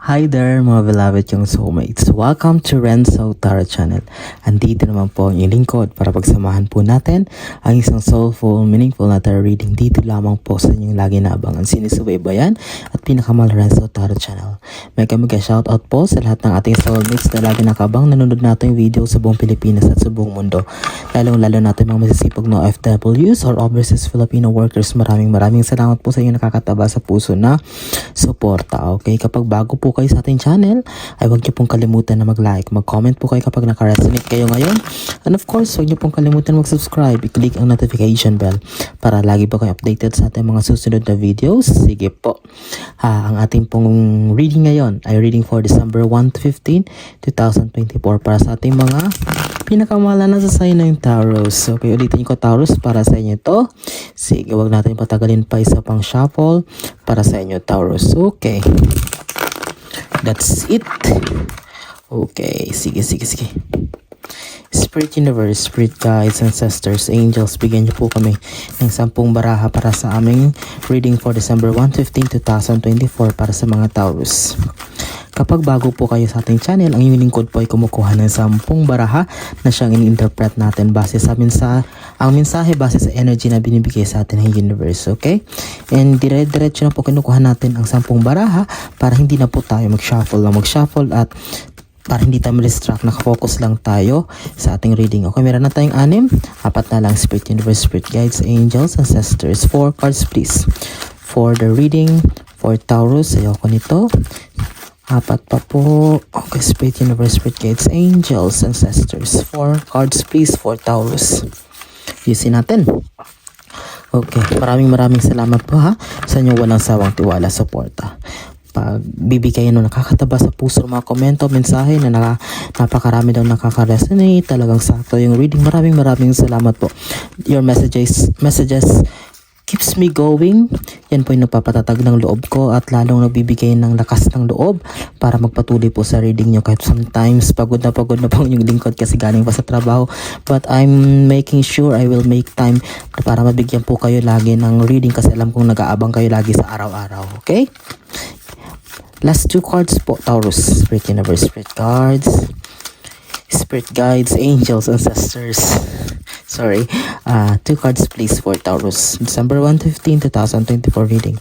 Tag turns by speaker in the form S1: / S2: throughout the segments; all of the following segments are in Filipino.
S1: Hi there mga beloved yung soulmates. Welcome to Renzo Tarot Channel. Andito naman po ang inyong lingkod para pagsamahan po natin ang isang soulful, meaningful na tarot reading dito lamang po sa inyong lagi naabangan sinusubaybayan at pinakamahal Renzo Tarot Channel. May kami shoutout po sa lahat ng ating soulmates na lagi nakabang nanonood natin video sa buong Pilipinas at sa buong mundo. Lalong-lalo natin mga masisipag na OFWs or overseas Filipino workers. Maraming salamat po sa inyo nakakataba sa puso na suporta. Okay, kapag bago po kayo sa ating channel, ay huwag niyo pong kalimutan na mag-like, mag-comment po kayo kapag naka-resonate kayo ngayon. And of course, huwag niyo pong kalimutan mag-subscribe, i-click ang notification bell para lagi po kayo updated sa ating mga susunod na videos. Sige po. Ang ating pong reading ngayon ay reading for December 1 to 15, 2024 para sa ating mga pinakamahal na sa sign ng Taurus. Okay, ulitin ko Taurus para sa inyo to. Sige, huwag natin patagalin pa isa pang shuffle para sa inyo Taurus. Okay. That's it. Okay, sige. Spirit Universe, Spirit Guides, Ancestors, Angels, bigyan niyo po kami ng 10 baraha para sa aming reading for December 1, 15, 2024 para sa mga Taurus. Kapag bago po kayo sa ating channel, ang inyong lingkod po ay kumukuha ng 10 baraha na siyang in-interpret natin base sa ang mensahe base sa energy na binibigay sa atin ng universe, okay? And dire-diretso na po kinukuha natin ang 10 baraha para hindi na po tayo mag-shuffle at para hindi tayo ma-distract, nakafocus lang tayo sa ating reading. Okay, meron na tayong 6, 4 na lang Spirit Universe, Spirit Guides, Angels, Ancestors. 4 cards please. For the reading for Taurus, ayoko nito. 4 pa po. Okay, Spirit Universe, Spirit Guides, Angels, Ancestors. 4 cards please for Taurus. Yusin natin. Okay, maraming salamat po sa inyong walang sawang tiwala, suporta. Pagbibigay ng nakakataba sa puso ng mga komento, mensahe na napakarami daw nakaka-resonate, talagang sakto yung reading. Maraming salamat po. Your messages keeps me going. Yan po yung nagpapatatag ng loob ko at lalong nagbibigay ng lakas ng loob para magpatuloy po sa reading nyo kahit sometimes pagod na po yung lingkod kasi galing pa sa trabaho, but I'm making sure I will make time para mabigyan po kayo lagi ng reading kasi alam kong nag-aabang kayo lagi sa araw-araw. Okay? Last 2 cards po, Taurus, Spirit Universe, Spirit Cards, Spirit Guides, Angels, Ancestors. Sorry. 2 cards please for Taurus. December 1 to 15, 2024 reading.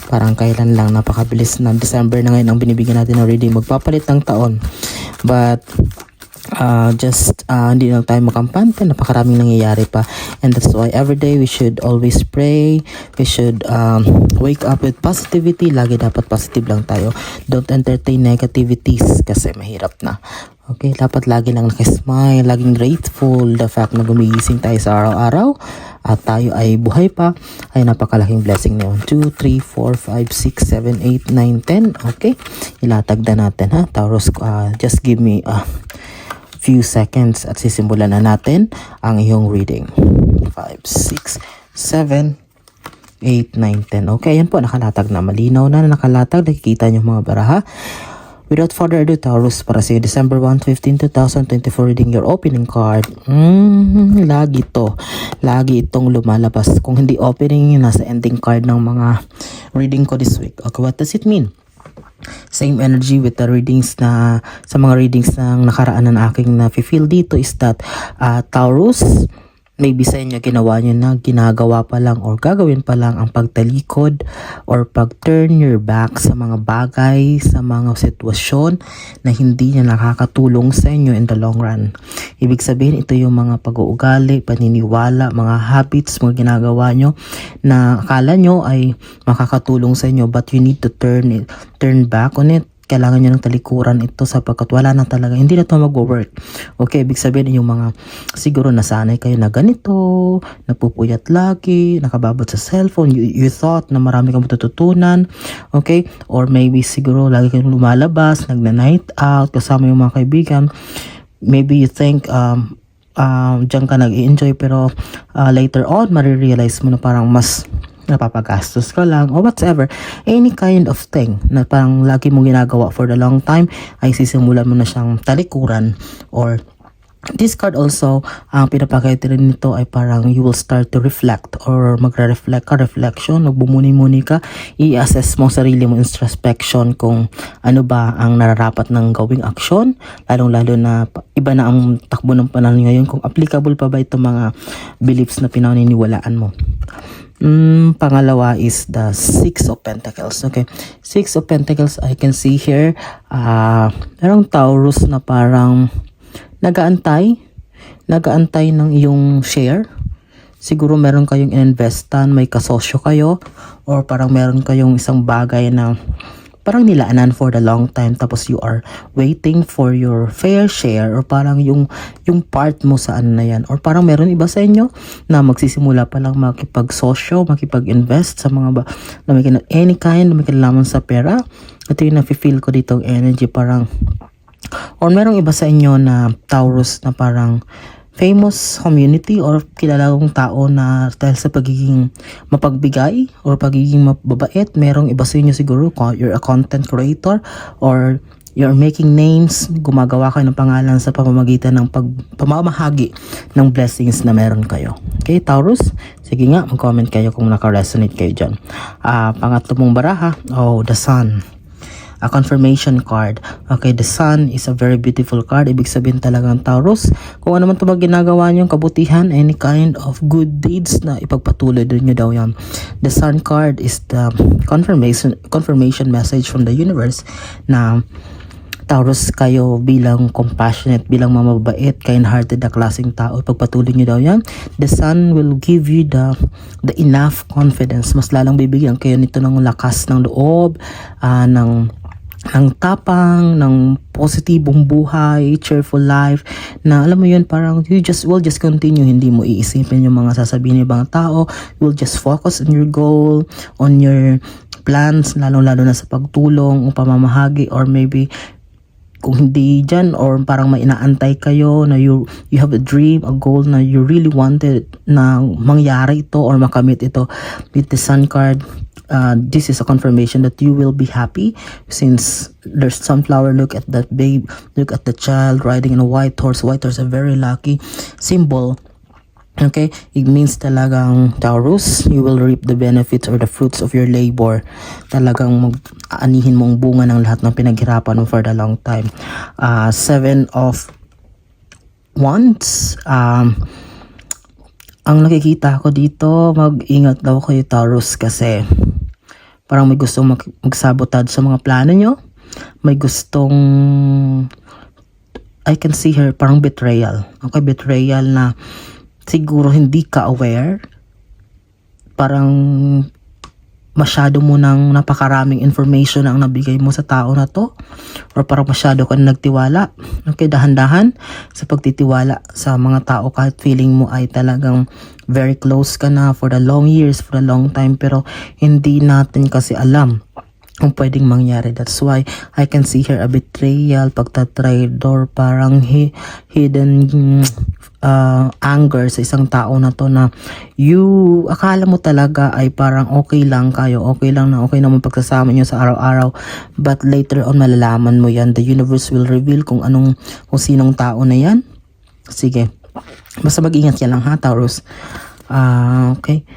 S1: Parang kailan lang, napakabilis na. December na ngayon ang binibigyan natin ng reading. Magpapalit ng taon. But hindi lang tayo makampante, napakaraming nangyayari pa, and that's why everyday we should always pray, we should wake up with positivity. Lagi dapat positive lang tayo, don't entertain negativities kasi mahirap na. Okay, dapat lagi lang nakismile, laging grateful the fact na gumigising tayo sa araw-araw at tayo ay buhay pa ay napakalaking blessing na yun. 2, 3, 4, 5, 6, 7, 8, 9, 10. Okay, ilatag na natin ha Taurus. Just give me few seconds at sisimulan na natin ang iyong reading. 5, 6, 7, 8, 9, 10. Okay, yan po, nakalatag na. Malinaw na nakalatag. Nakikita niyo mga baraha. Without further ado, Taurus, para sa December 1, 15, 2024 reading, your opening card. Lagi itong lumalabas. Kung hindi opening, nasa ending card ng mga reading ko this week. Okay, what does it mean? Same energy with the readings na sa mga readings ng nakaraan na aking na-feel dito is that Taurus, maybe sa inyo ginawa nyo na, ginagawa pa lang or gagawin pa lang ang pagtalikod or pag-turn your back sa mga bagay, sa mga sitwasyon na hindi na nakakatulong sa inyo in the long run. Ibig sabihin, ito yung mga pag-uugali, paniniwala, mga habits, mga ginagawa nyo na akala nyo ay makakatulong sa inyo, but you need to turn back on it. Kailangan nyo ng talikuran ito sapagkat wala na talaga, hindi na ito mag-work. Okay, ibig sabihin yung mga siguro nasanay kayo na ganito, napupuyat lagi, nakababad sa cellphone, you thought na marami kang matututunan, okay? Or maybe siguro lagi kayong lumalabas, nagna-night out, kasama yung mga kaibigan. Maybe you think diyan ka nag-i-enjoy pero later on, marirealize mo na parang mas napapagastos ka lang or whatever, any kind of thing na parang lagi mong ginagawa for the long time ay sisimulan mo na siyang talikuran or This card also, ang pinapakita rin nito ay parang you will start to reflect or magre-reflect ka, reflection, magbumuni-muni ka, i-assess mo sarili mo, introspection kung ano ba ang nararapat ng gawing aksyon, lalong-lalo na iba na ang takbo ng panahon ngayon, kung applicable pa ba itong mga beliefs na pinaniniwalaan mo. Pangalawa is the Six of Pentacles. Okay, Six of Pentacles, I can see here, merong Taurus na parang nagaantay ng iyong share. Siguro meron kayong ininvestan, may kasosyo kayo, or parang meron kayong isang bagay na parang nilaanan for the long time, tapos you are waiting for your fair share, or parang yung part mo sa ano na yan, or parang meron iba sa inyo na magsisimula pa lang makipagsosyo, makipag-invest sa mga na may any kind, na may kinalaman sa pera. Ito yung nafe-feel ko dito, energy parang, or merong iba sa inyo na Taurus na parang famous community or kilalang tao na dahil sa pagiging mapagbigay or pagiging mababait, merong iba sa inyo siguro, you're a content creator or you're making names, gumagawa kayo ng pangalan sa pamamagitan ng pamamahagi ng blessings na meron kayo. Okay, Taurus? Sige nga, mag-comment kayo kung naka-resonate kayo dyan. Pangatlo mong baraha, the Sun. A confirmation card. Okay, the Sun is a very beautiful card. Ibig sabihin talagang Taurus, kung ano man ito ginagawa nyo, kabutihan, any kind of good deeds na ipagpatuloy din nyo daw yan. The Sun card is the confirmation message from the universe na Taurus kayo bilang compassionate, bilang mamabait, kind-hearted na klaseng tao, ipagpatuloy nyo daw yan. The Sun will give you the enough confidence. Mas lalang bibigyan kayo nito ng lakas ng loob, ng tapang, ng positibong buhay, cheerful life, na alam mo yun, parang you will just continue, hindi mo iisipin yung mga sasabihin ng ibang tao, you will just focus on your goal, on your plans, lalong-lalo na sa pagtulong o pamamahagi, or maybe kung hindi dyan, or parang may inaantay kayo na you have a dream, a goal na you really wanted na mangyari ito or makamit ito. With the Sun card, this is a confirmation that you will be happy since there's sunflower. Look at that babe, look at the child riding in a white horse. White horse, a very lucky symbol. Okay, it means talagang Taurus, you will reap the benefits or the fruits of your labor. Talagang aanihin mong bunga ng lahat ng pinaghirapan mo for the long time. Seven of Wands. Ang nakikita ko dito, mag-ingat daw kayo Taurus kasi parang may gustong mag-sabotage sa mga plano nyo. May gustong, I can see here, parang betrayal. Okay, betrayal na siguro hindi ka aware, parang masyado mo nang napakaraming information ang nabigay mo sa tao na to, or parang masyado ka na nagtiwala. Okay, dahan-dahan sa pagtitiwala sa mga tao kahit feeling mo ay talagang very close ka na for the long years, for the long time, pero hindi natin kasi alam kung pwedeng mangyari. That's why I can see here a betrayal, pagtatraidor, parang hidden anger sa isang tao na to na akala mo talaga ay parang okay lang kayo, okay lang na okay naman pagsasama nyo sa araw-araw, but later on malalaman mo yan. The universe will reveal kung sinong tao na yan. Sige, basta mag-ingat yan lang ha, Taurus. Okay,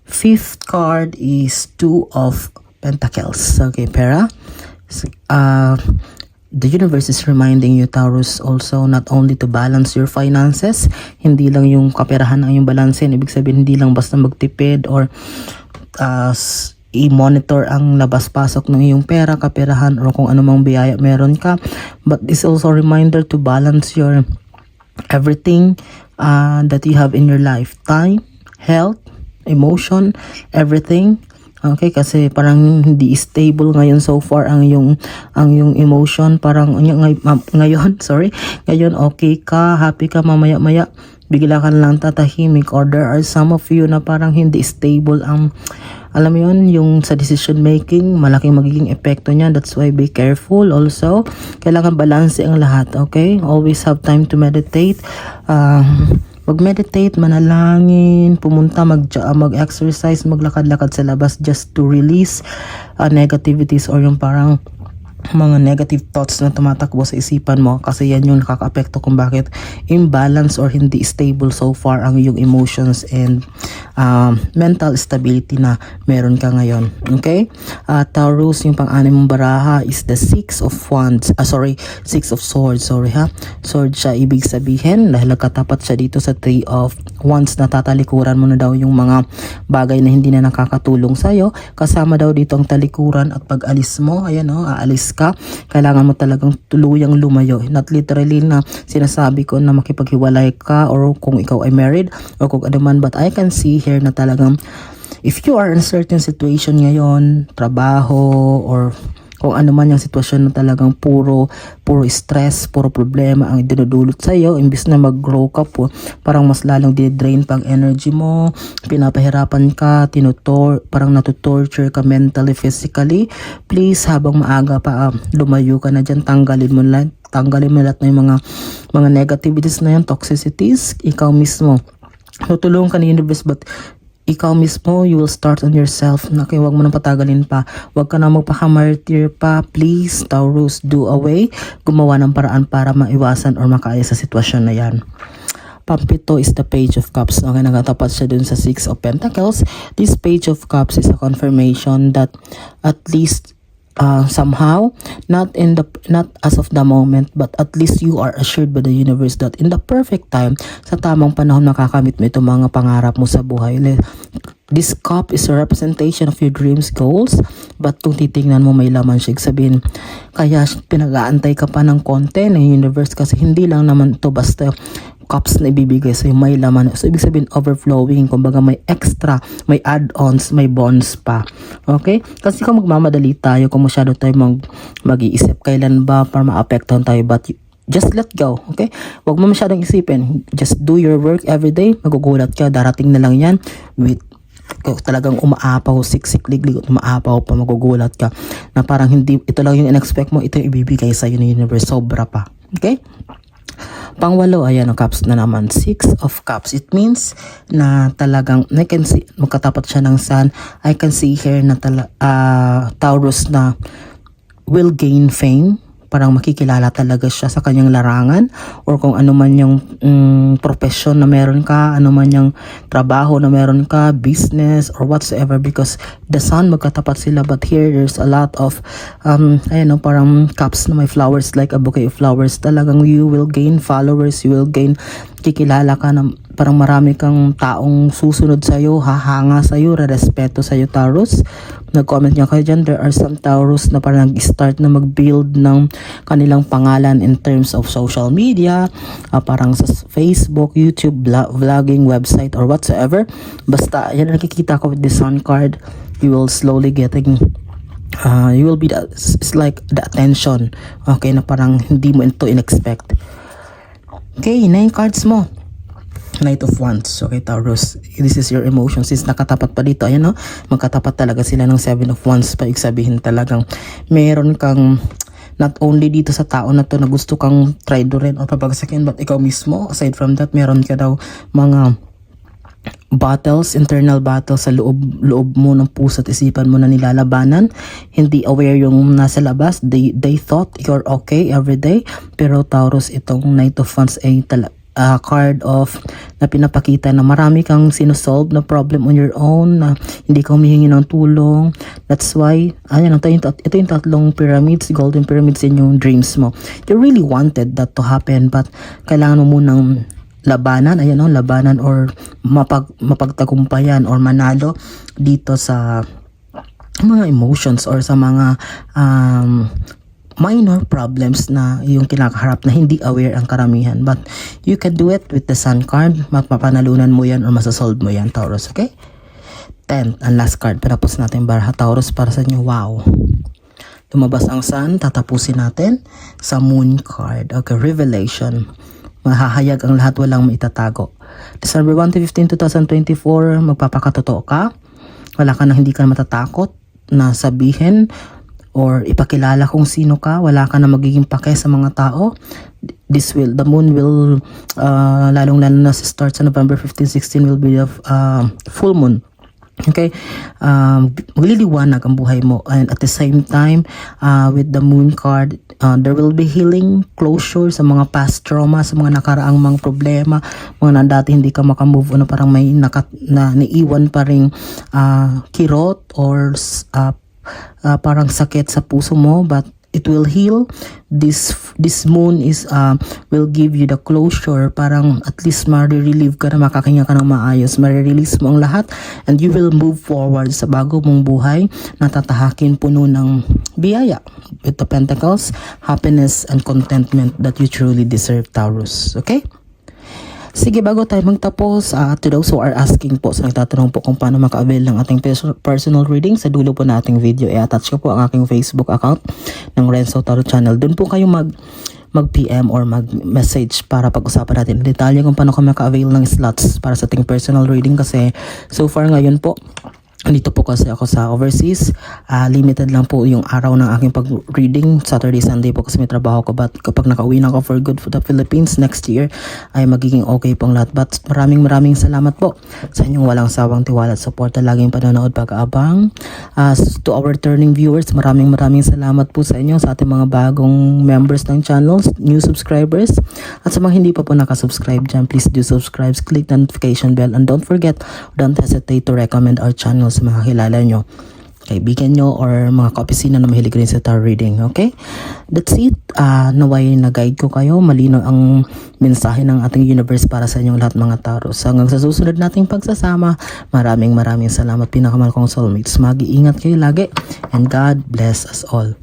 S1: fifth card is Two of Pentacles. Okay, pera. The universe is reminding you, Taurus, also not only to balance your finances, hindi lang yung kaperahan ang yung balansin. Ibig sabihin, hindi lang basta magtipid or i-monitor ang labas-pasok ng iyong pera, kaperahan, or kung anumang biyaya meron ka. But it's also a reminder to balance your everything that you have in your life. Time, health, emotion, everything. Okay, kasi parang hindi stable ngayon so far ang yung emotion, parang ngayon okay ka, happy ka, mamaya-maya bigla ka lang tatahimik, or there are some of you na parang hindi stable ang, alam mo yun, yung sa decision making, malaking magiging epekto niya. That's why be careful also. Kailangan balance ang lahat, okay? Always have time to meditate. Mag-meditate, manalangin, pumunta, mag-exercise, maglakad-lakad sa labas just to release negativities or yung parang mga negative thoughts na tumatakbo sa isipan mo, kasi yan yung nakaka-apekto kung bakit imbalance or hindi stable so far ang iyong emotions and mental stability na meron ka ngayon. Okay? Taurus, yung pang-anim mong baraha is the Six of Swords. Sword siya ibig sabihin dahil nagkatapat siya dito sa Three of Wands na tatalikuran mo na daw yung mga bagay na hindi na nakakatulong sa'yo. Kasama daw dito ang talikuran at pag-alis mo. Ayan aalis ka. Kailangan mo talagang tuluyang lumayo. Not literally na sinasabi ko na makipaghiwalay ka or kung ikaw ay married or kung ano man, but I can see here na talagang if you are in a certain situation ngayon, trabaho or kung ano man yung sitwasyon na talagang puro stress, puro problema ang dinudulot sa iyo, imbis na mag-grow ka po, parang mas lalong didrain pang energy mo, pinapahirapan ka, parang natutorture ka mentally, physically. Please, habang maaga pa, lumayo ka na dyan, tanggalin mo lahat ng mga negativities na yan, toxicities, ikaw mismo. Tutulungan ka ni universe, but ikaw mismo, you will start on yourself. Kaya wag mo nang patagalin pa. Wag ka na magpaka-martyr pa. Please, Taurus, do away. Gumawa ng paraan para maiwasan or makaayos sa sitwasyon na yan. Pampito is the Page of Cups. Okay, nagatapat siya dun sa Six of Pentacles. This Page of Cups is a confirmation that at least somehow, not as of the moment, but at least you are assured by the universe that in the perfect time, sa tamang panahon makakamit mo itong mga pangarap mo sa buhay. This cup is a representation of your dreams, goals, but kung titingnan mo may laman siya, sabihin, kaya pinag-aantay ka pa ng konti ng universe kasi hindi lang naman to basta cups na ibibigay sa'yo, may laman. So, ibig sabihin, overflowing. Kumbaga, may extra, may add-ons, may bonds pa. Okay? Kasi kung magmamadali tayo, kung masyado tayo mag-iisip, kailan ba para maapektuhan tayo, but just let go. Okay? Huwag mo masyadong isipin. Just do your work every day. Magugulat ka. Darating na lang yan with talagang umaapaw, siksik-liglig, umaapaw pa, magugulat ka na parang hindi, ito lang yung in-expect mo, ito yung ibibigay sa'yo ng universe. Sobra pa. Okay? Pangwalo, ayan ang cups na naman. Six of Cups. It means na talagang, I can see, magkatapat siya ng sun. I can see here na Taurus na will gain fame. Parang makikilala talaga siya sa kanyang larangan or kung ano man yung profession na meron ka, ano man yung trabaho na meron ka, business or whatsoever, because the sun magkatapat sila, but here there's a lot of parang cups na may flowers, like a bouquet of flowers. Talagang you will gain followers, you will gain, kikilala ka na parang marami kang taong susunod sa'yo, hahanga sa'yo, re-respeto sa'yo, Taurus. Nag-comment niya kayo dyan, there are some Taurus na parang nag-start na mag-build ng kanilang pangalan in terms of social media, parang sa Facebook, YouTube, vlogging, website, or whatsoever. Basta, yan nakikita ko with the sun card, you will slowly getting you will be it's like the attention, okay, na parang hindi mo ito in-expect. Okay, 9 cards mo. Knight of Wands. Okay, Taurus, this is your emotions. Since nakatapat pa dito, ayan magkatapat talaga sila ng Seven of Wands. Pa sabihin talagang meron kang not only dito sa tao na to na gusto kang traidorin o pabagsakin, but ikaw mismo, aside from that, meron ka daw mga battles, internal battles sa loob mo ng puso at isipan mo na nilalabanan. Hindi aware yung nasa labas. They thought you're okay every day, pero Taurus, itong Knight of Wands ay card of na pinapakita na marami kang sinosolve na problem on your own, na hindi ka humihingi ng tulong. That's why ito yung tatlong pyramids, golden pyramids in yung dreams mo. You really wanted that to happen, but kailangan mo munang labanan, labanan or mapagtagumpayan or manalo dito sa mga emotions or sa mga minor problems na yung kinakaharap na hindi aware ang karamihan. But you can do it with the sun card. Mapapanalunan mo yan or masasolve mo yan, Taurus. Okay? 10th and last card. Pinapos natin baraha, Taurus, para sa inyo. Wow! Lumabas ang sun. Tatapusin natin sa moon card. Okay, revelation. Mahahayag ang lahat, walang maitatago. December 1 to 15, 2024, magpapakatotoo ka. Wala ka na, hindi ka matatakot na sabihin or ipakilala kung sino ka. Wala ka na magiging pake sa mga tao. The moon will lalong lalo na sa start sa November 15, 16 will be the full moon. Okay, magliliwanag ang buhay mo, and at the same time, with the moon card, there will be healing, closure sa mga past trauma, sa mga nakaraang mga problema, mga na dati hindi ka makamove on, parang may naiwan pa ring kirot or parang sakit sa puso mo, but it will heal. This moon is will give you the closure, parang at least ma-relieve ka na, makakinga ka ng maayos, ma-release mo ang lahat, and you will move forward sa bago mong buhay na tatahakin puno ng biyaya, with the pentacles, happiness and contentment that you truly deserve, Taurus. Okay? Sige, bago tayo magtapos, to those who are asking po, sa nagtatanong po kung paano maka-avail ng ating personal reading, sa dulo po na ating video, i-attach ko po ang aking Facebook account ng Renzo Tarot Channel. Doon po kayo mag-PM or mag-message para pag-usapan natin ang detalye kung paano ka maka-avail ng slots para sa ating personal reading, kasi so far ngayon po, dito po kasi ako sa overseas, limited lang po yung araw ng aking pag-reading, Saturday, Sunday po kasi may trabaho ko, but kapag nakauwi na ako for good for the Philippines next year, ay magiging okay pong lahat. But maraming salamat po sa inyong walang sawang tiwala at suporta, laging panonood, pag-aabang. To our returning viewers, maraming salamat po sa inyo, sa ating mga bagong members ng channels, new subscribers, at sa mga hindi pa po nakasubscribe dyan, please do subscribe, click the notification bell, and don't hesitate to recommend our channel sa mga kilala nyo, kaibigan nyo, or mga kaopisina na mahilig rin sa tarot reading. Okay? That's it. Naway na guide ko kayo, malinaw ang mensahe ng ating universe para sa inyong lahat, mga tarot. So hanggang sa susunod nating pagsasama, maraming salamat, pinakamahal kong soulmates. Mag-iingat kayo lagi, and God bless us all.